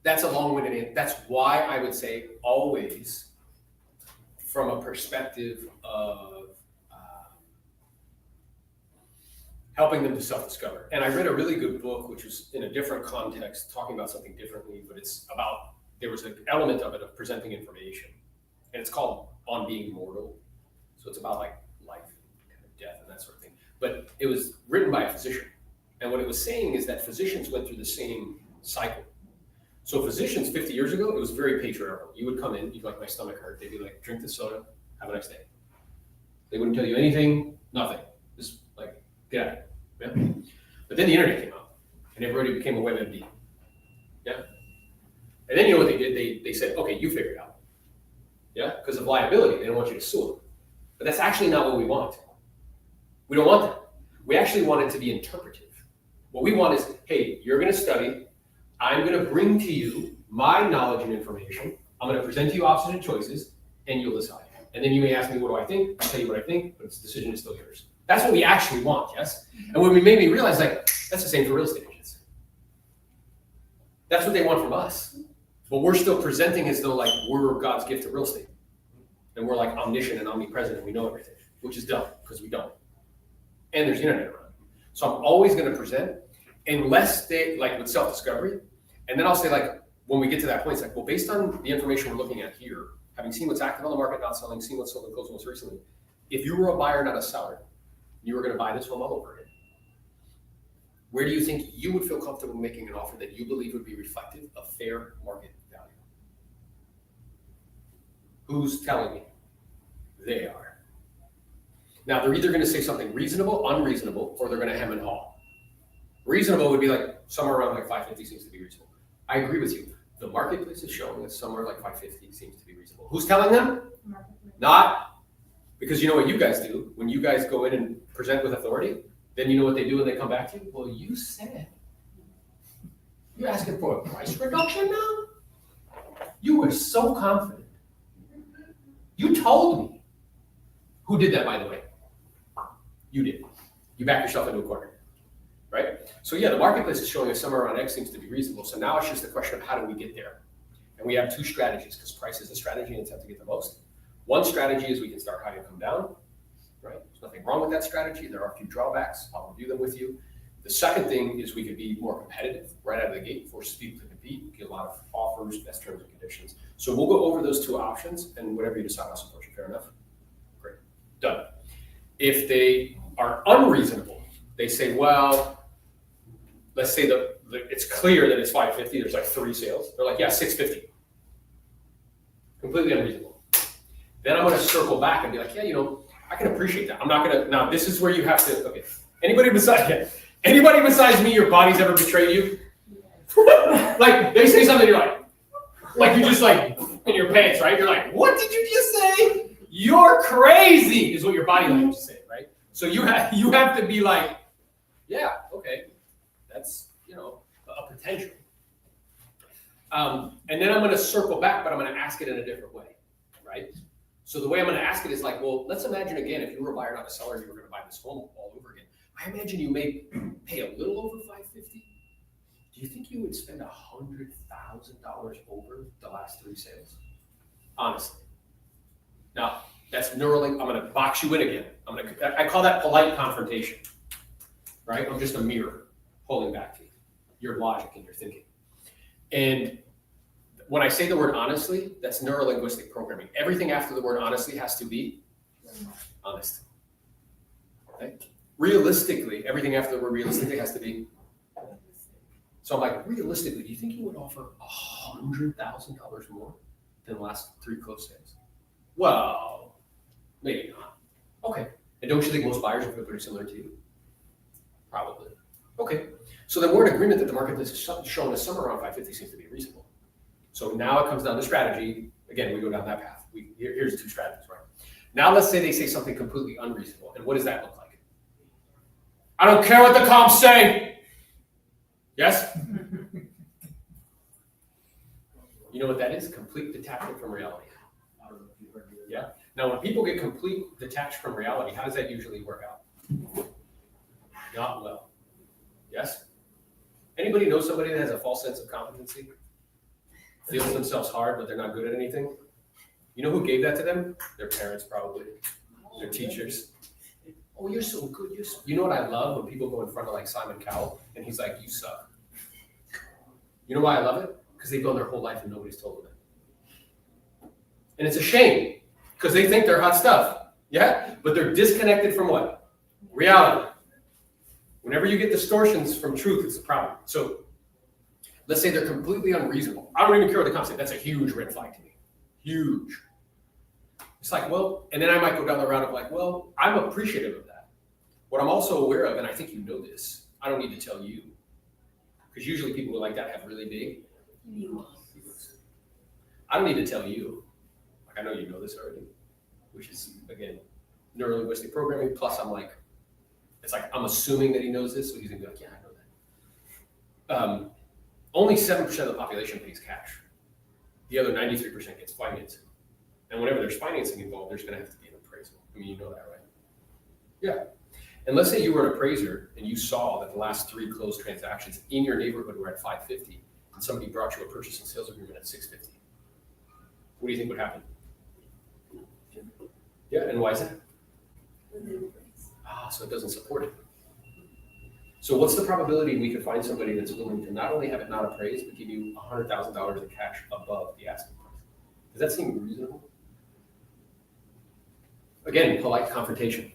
that's a long-winded answer. That's why I would say always from a perspective of helping them to self-discover. And I read a really good book, which was in a different context, talking about something differently, but it's about, there was an element of it of presenting information. And it's called On Being Mortal. So it's about like life, kind of death and that sort of thing. But it was written by a physician. And what it was saying is that physicians went through the same cycle. So physicians 50 years ago, it was very patriarchal. You would come in, you'd be like, my stomach hurt. They'd be like, drink this soda, have a nice day. They wouldn't tell you anything, nothing. Just like, get out of it. Yeah? But then the internet came out and everybody became a WebMD. Yeah? And then you know what they did? They said, okay, you figure it out. Yeah? Because of liability, they don't want you to sue them. But that's actually not what we want. We don't want that. We actually want it to be interpretive. What we want is, hey, you're going to study. I'm going to bring to you my knowledge and information. I'm going to present to you options and choices, and you'll decide. And then you may ask me, what do I think? I'll tell you what I think, but the decision is still yours. That's what we actually want, yes? And when we made me realize, like, that's the same for real estate agents. That's what they want from us. But we're still presenting as though, like, we're God's gift to real estate. And we're, like, omniscient and omnipresent, and we know everything, which is dumb, because we don't. And there's the internet around. So I'm always going to present, unless they, like, with self-discovery. And then I'll say, like, when we get to that point, it's like, well, based on the information we're looking at here, having seen what's active on the market, not selling, seen what's sold and closed most recently, if you were a buyer, not a seller, you were going to buy this home all over again, where do you think you would feel comfortable making an offer that you believe would be reflective of fair market value? Who's telling me? They are. Now, they're either going to say something reasonable, unreasonable, or they're going to hem and haw. Reasonable would be like somewhere around like 550 seems to be reasonable. I agree with you. The marketplace is showing that somewhere like 550 seems to be reasonable. Who's telling them? Not. Because you know what you guys do? When you guys go in and present with authority, then you know what they do when they come back to you? Well, you said. You're asking for a price reduction now? You were so confident. You told me. Who did that, by the way? You did. You backed yourself into a corner, right? So yeah, the marketplace is showing us somewhere around X seems to be reasonable. So now it's just a question of how do we get there? And we have two strategies because price is a strategy and it's how to get the most. One strategy is we can start high and come down, right? There's nothing wrong with that strategy. There are a few drawbacks. I'll review them with you. The second thing is we could be more competitive right out of the gate, force people to compete, get a lot of offers, best terms and conditions. So we'll go over those two options and whatever you decide, I'll support you. Fair enough? Great. Done. If they are unreasonable, they say, well, let's say it's clear that it's 550, there's like 3 sales. They're like, yeah, 650. Completely unreasonable. Then I'm going to circle back and be like, yeah, you know, I can appreciate that. I'm not going to, now this is where you have to, okay. Anybody besides me, your body's ever betrayed you? Like, they say something, you're like you just like, in your pants, right? You're like, what did you just say? You're crazy, is what your body language is saying, right? So you have to be like, yeah, okay, that's, you know, a potential. And then I'm going to circle back, but I'm going to ask it in a different way, right? So the way I'm going to ask it is like, well, let's imagine again, if you were a buyer, not a seller, you were going to buy this home all over again. I imagine you may pay a little over 550. Do you think you would spend $100,000 over the last 3 sales? Honestly. Now, that's Neuralink. I'm going to box you in again. I call that polite confrontation, right? I'm just a mirror holding back to you, your logic and your thinking. And when I say the word honestly, that's neurolinguistic programming. Everything after the word honestly has to be honest. Okay? Realistically, everything after the word realistically has to be So I'm like, realistically, do you think you would offer $100,000 more than the last 3 closed sales? Well, maybe not. Okay. And don't you think most buyers would feel pretty similar to you? Probably. Okay. So then we're in agreement that the market is showing us somewhere around 550 seems to be reasonable. So now it comes down to strategy. Again, we go down that path. Here's 2 strategies, right? Now let's say they say something completely unreasonable. And what does that look like? I don't care what the comps say. Yes? You know what that is? Complete detachment from reality. Yeah? Now, when people get complete detached from reality, how does that usually work out? Not well. Yes? Anybody know somebody that has a false sense of competency? Feels themselves hard, but they're not good at anything? You know who gave that to them? Their parents, probably. Their teachers. Oh, you're so good. You know what I love? When people go in front of like Simon Cowell, and he's like, you suck. You know why I love it? Because they've gone their whole life and nobody's told them it. And it's a shame, because they think they're hot stuff. Yeah? But they're disconnected from what? Reality. Whenever you get distortions from truth, it's a problem. So let's say they're completely unreasonable. I don't even care what the comps say. That's a huge red flag to me. Huge. It's like, well, and then I might go down the route of like, well, I'm appreciative of that. What I'm also aware of, and I think you know this, I don't need to tell you, because usually people like that have really big egos. I don't need to tell you. Like, I know you know this already, which is, again, neurolinguistic programming. Plus, I'm like, it's like, I'm assuming that he knows this, so he's gonna be like, yeah, I know that. Only 7% of the population pays cash. The other 93% gets financing. And whenever there's financing involved, there's gonna have to be an appraisal. I mean, you know that, right? Yeah. And let's say you were an appraiser and you saw that the last 3 closed transactions in your neighborhood were at 550, and somebody brought you a purchase and sales agreement at 650. What do you think would happen? Yeah, and why is that? So it doesn't support it. So what's the probability we could find somebody that's willing to not only have it not appraised, but give you $100,000 in cash above the asking price? Does that seem reasonable? Again, polite confrontation.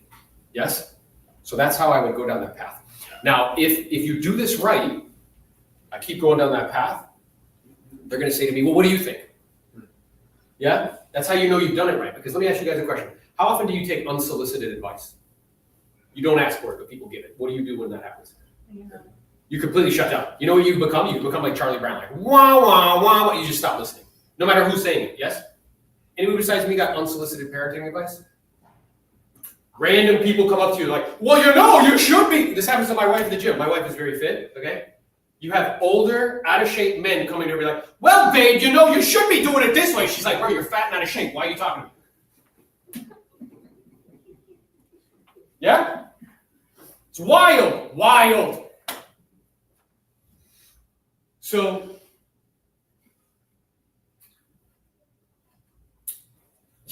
Yes? So that's how I would go down that path. Now, if you do this right, I keep going down that path, they're going to say to me, well, what do you think? Yeah? That's how you know you've done it right. Because let me ask you guys a question. How often do you take unsolicited advice? You don't ask for it, but people give it. What do you do when that happens? You completely shut down. You know what you become? You become like Charlie Brown, like wah, wah, wah, wah. You just stop listening. No matter who's saying it, yes? Anyone besides me got unsolicited parenting advice? Random people come up to you like, well, you know, you should be. This happens to my wife at the gym. My wife is very fit, okay? You have older, out-of-shape men coming to her and be like, well, babe, you know, you should be doing it this way. She's like, bro, you're fat and out of shape. Why are you talking to me? Yeah? It's wild, wild. So,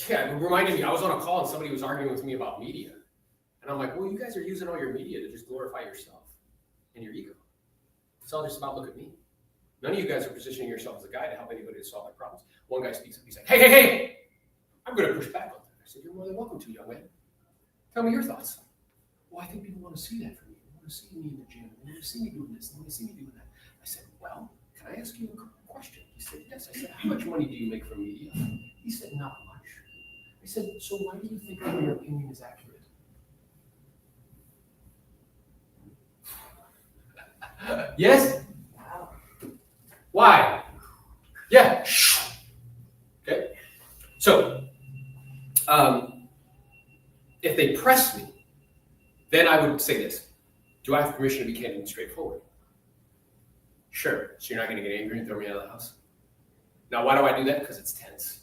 yeah, it reminded me, I was on a call and somebody was arguing with me about media. And I'm like, well, you guys are using all your media to just glorify yourself and your ego. It's all just about, look at me. None of you guys are positioning yourself as a guy to help anybody to solve their problems. One guy speaks up, he's like, hey, I'm going to push back on that. I said, you're more than welcome to, young man. Tell me your thoughts. Well, I think people want to see that from me. They want to see me in the gym. They want to see me doing this. They want to see me doing that. I said, well, can I ask you a question? He said, yes. I said, how much money do you make from media? He said, not much. I said, so why do you think that your opinion is accurate? Yes? Wow. Why? Yeah. Okay. So, if they press me, then I would say this. Do I have permission to be candid and straightforward? Sure. So you're not going to get angry and throw me out of the house? Now, why do I do that? Because it's tense.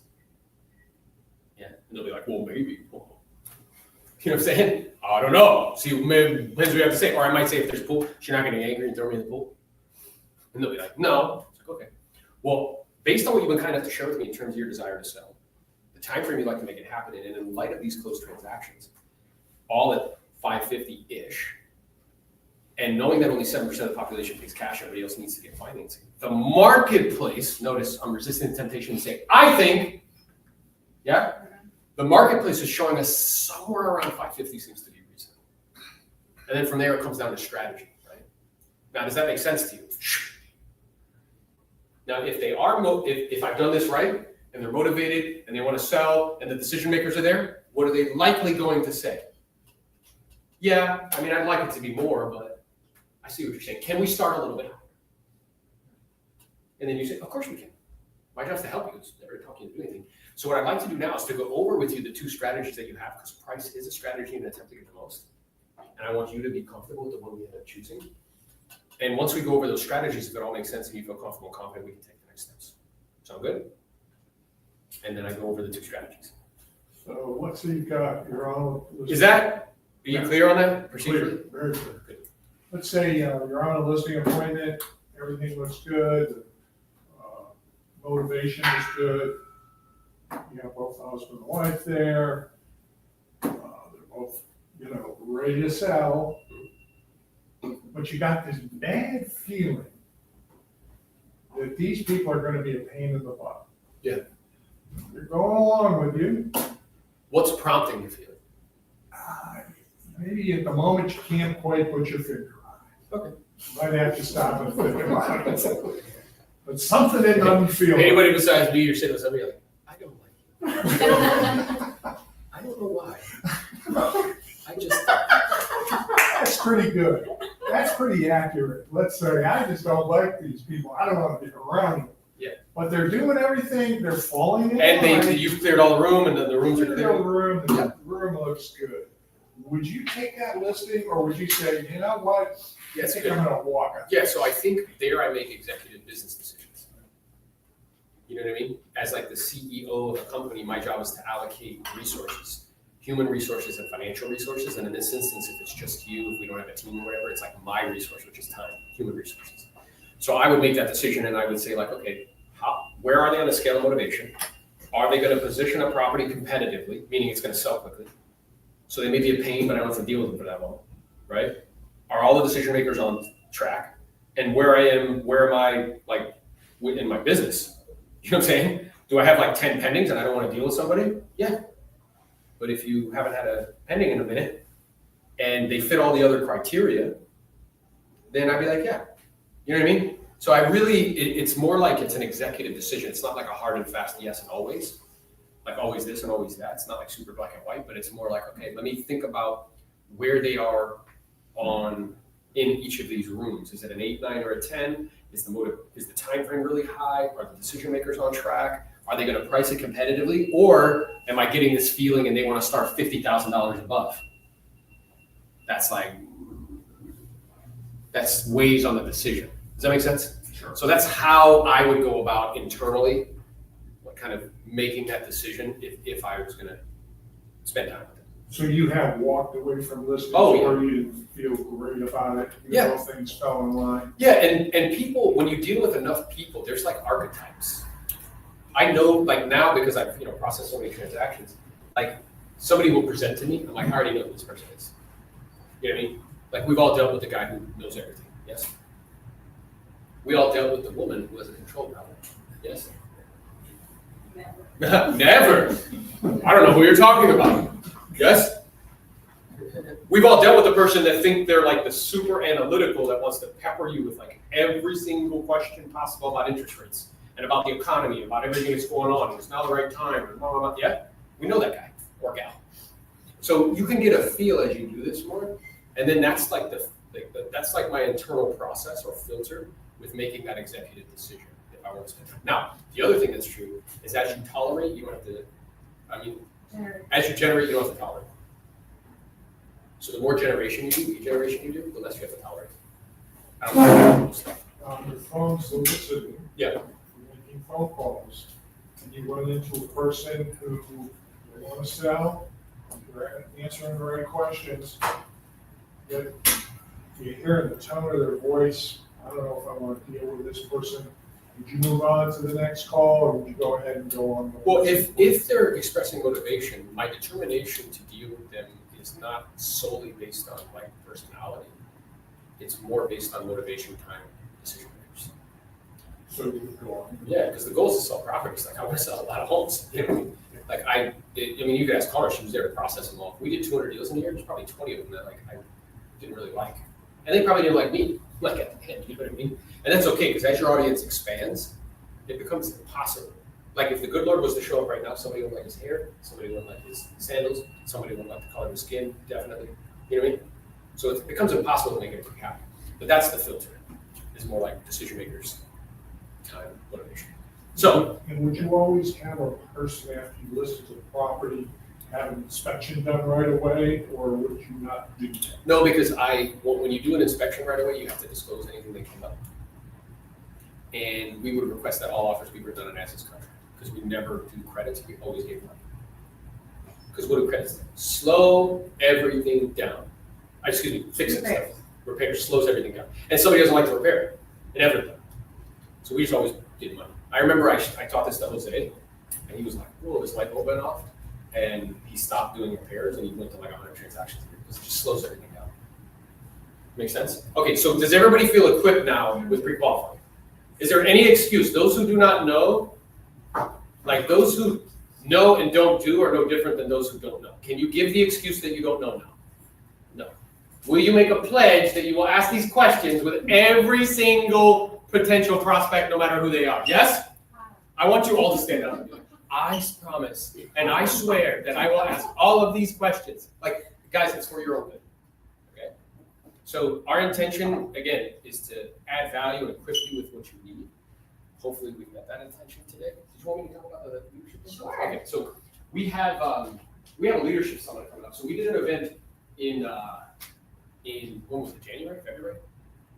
Yeah. And they'll be like, well, maybe. You know what I'm saying? I don't know. See, maybe depends what you have to say. Or I might say, if there's a pool, you're not going to get angry and throw me in the pool? And they'll be like, no. It's like, okay. Well, based on what you've been kind enough to share with me in terms of your desire to sell, the time frame you'd like to make it happen in, and in light of these closed transactions, all at 550-ish, and knowing that only 7% of the population pays cash, everybody else needs to get financing. The marketplace, notice I'm resisting the temptation to say, I think, yeah? The marketplace is showing us somewhere around 550 seems to be reasonable. And then from there, it comes down to strategy, right? Now, does that make sense to you? Now, if they are, if I've done this right, and they're motivated, and they want to sell, and the decision makers are there, what are they likely going to say? Yeah, I mean, I'd like it to be more, but I see what you're saying. Can we start a little bit higher? And then you say, of course we can. My job's to help you. It's never to talk you to do anything. So what I'd like to do now is to go over with you the two strategies that you have, because price is a strategy in an attempt to get the most. And I want you to be comfortable with the one we end up choosing. And once we go over those strategies, if it all makes sense and you feel comfortable and confident, we can take the next steps. Sound good? And then I go over the two strategies. So let's say you've got your own. Is that, are you clear on that Clear, procedurally? very clear. Good. Let's say you're on a listing appointment, everything looks good, motivation is good. You have both the husband and wife there. They're both, ready to sell. But you got this bad feeling that these people are gonna be a pain in the butt. Yeah. They're going along with you. What's prompting your feeling? Maybe at the moment you can't quite put your finger on it. Okay. Might have to stop and think about it. But something that doesn't feel. Anybody besides me, you're sitting with somebody like, I don't like you. I don't know why. I just. That's pretty good. That's pretty accurate. Let's say, I just don't like these people. I don't want to be around them. Yeah. But they're doing everything, they're falling in And line. you've cleared all the room and then the rooms are The clear. room, the room looks good. Would you take that listing, or would you say, you know what? Yeah, I think I'm gonna walk it. Yeah, so I think there I make executive business decisions. You know what I mean? As like the CEO of a company, my job is to allocate resources, human resources and financial resources. And in this instance, if it's just you, if we don't have a team or whatever, it's like my resource, which is time, human resources. So I would make that decision and I would say like, okay, where are they on the scale of motivation? Are they gonna position a property competitively, meaning it's gonna sell quickly? So they may be a pain, but I don't have to deal with them for that long, right? Are all the decision makers on track? And where am I like in my business? You know what I'm saying? Do I have like 10 pendings and I don't want to deal with somebody? Yeah. But if you haven't had a pending in a minute and they fit all the other criteria, then I'd be like, yeah. You know what I mean? So it's more like it's an executive decision. It's not like a hard and fast yes and always. Like always this and always that. It's not like super black and white, but it's more like, okay, let me think about where they are in each of these rooms. Is it an 8, 9, or a 10? Is the time frame really high? Are the decision makers on track? Are they going to price it competitively? Or am I getting this feeling and they want to start $50,000 above? That's weighs on the decision. Does that make sense? Sure. So that's how I would go about internally, like kind of making that decision if I was going to spend time with it. So you have walked away from listings Oh, yeah. where you feel great about it, Yeah. though things fell in line. Yeah, and people, when you deal with enough people, there's like archetypes. I know, like now, because I've processed so many transactions, like somebody will present to me, I'm like, I already know who this person is. You know what I mean? Like we've all dealt with the guy who knows everything. Yes. We all dealt with the woman who has a control problem. Yes. Never. I don't know who you're talking about. Yes? We've all dealt with the person that think they're like the super analytical that wants to pepper you with like every single question possible about interest rates and about the economy, about everything that's going on. It's now the right time. And blah, blah, blah. Yeah, we know that guy or gal. So you can get a feel as you do this more, and then that's like that's like my internal process or filter with making that executive decision if I want to spend time. Now, the other thing that's true is as you tolerate, you don't have to. As you generate, you don't have to tolerate. So the more generation you do, the less you have to tolerate. I don't know stuff. Your phone's still sitting. Yeah. You're making phone calls, and you run into a person who they want to sell, you're answering the right questions, yet you hear in the tone of their voice, I don't know if I want to deal with this person. Would you move on to the next call, or would you go ahead and go on? Well, if they're expressing motivation, my determination to deal with them is not solely based on like personality. It's more based on motivation, time, decision makers. So you would go on. Yeah, because the goal is to sell properties. Like I want to sell a lot of homes. You know? Like I mean, you could ask Connor. She was there to process them all. We did 200 deals in a year. There's probably 20 of them that like I didn't really like, and they probably didn't like me. Like at the end, you know what I mean? And that's okay because as your audience expands, it becomes impossible. Like if the good Lord was to show up right now, somebody wouldn't like his hair, somebody wouldn't like his sandals, somebody wouldn't like the color of his skin, definitely. You know what I mean? So it becomes impossible to make everybody happy. But that's the filter. It's more like decision makers, time, motivation. So, And would you always have a person after you listed the property have an inspection done right away, or would you not do that? no, because when you do an inspection right away, you have to disclose anything that came up. And we would request that all offers be written on an assets contract, because we never do credits, we always give money. Because what do credits do? Slow everything down. Excuse me, fix it stuff. Repair slows everything down. And somebody doesn't like to repair it, inevitably. So we just always did money. I remember I taught this to Jose, and he was like, whoa, this light bulb went off. And he stopped doing repairs, and he went to like 100 transactions a year, because it just slows everything down. Make sense? Okay, so does everybody feel equipped now with pre-qualifying? Is there any excuse? Those who do not know, like those who know and don't do are no different than those who don't know. Can you give the excuse that you don't know now? No. Will you make a pledge that you will ask these questions with every single potential prospect, no matter who they are? Yes? I want you all to stand up and be like, I promise and I swear that I will ask all of these questions. Like, guys, it's for your own good. Okay? So our intention, again, is to add value and equip you with what you need. Hopefully we've met that intention today. Did you want me to talk about the leadership? Sure. Okay, so we have a leadership summit coming up. So we did an event in when was it, January, February?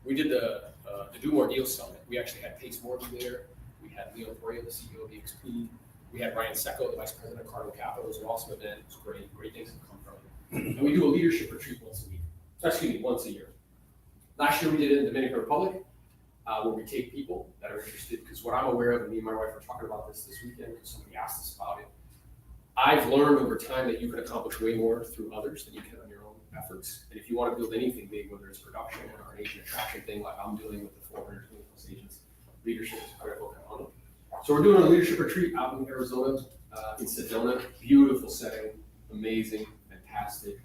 We did the Do More Deals Summit. We actually had Pace Morgan there. We had Leo Correa, the CEO of EXP. We had Ryan Secco, the Vice President of Cardinal Capital. It was an awesome event. It was great. Great things have come from it. And we do a leadership retreat once a year. Last year we did it in the Dominican Republic, where we take people that are interested, because what I'm aware of, and me and my wife were talking about this weekend, because somebody asked us about it. I've learned over time that you can accomplish way more through others than you can on your own efforts. And if you want to build anything big, whether it's production or an agent attraction thing like I'm doing with the 420 plus agents, leadership is a critical component. So we're doing a leadership retreat out in Arizona, in Sedona. Beautiful setting, amazing, fantastic.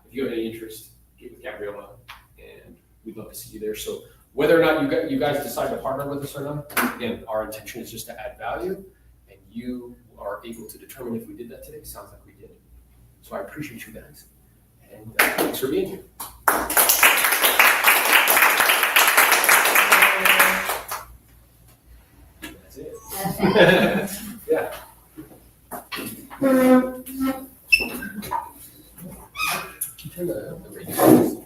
If you have any interest, get with Gabriella, and we'd love to see you there. So whether or not you guys decide to partner with us or not, again, our intention is just to add value, and you are able to determine if we did that today. Sounds like we did. So I appreciate you guys, and thanks for being here. That's it. Yeah. Turn the radio.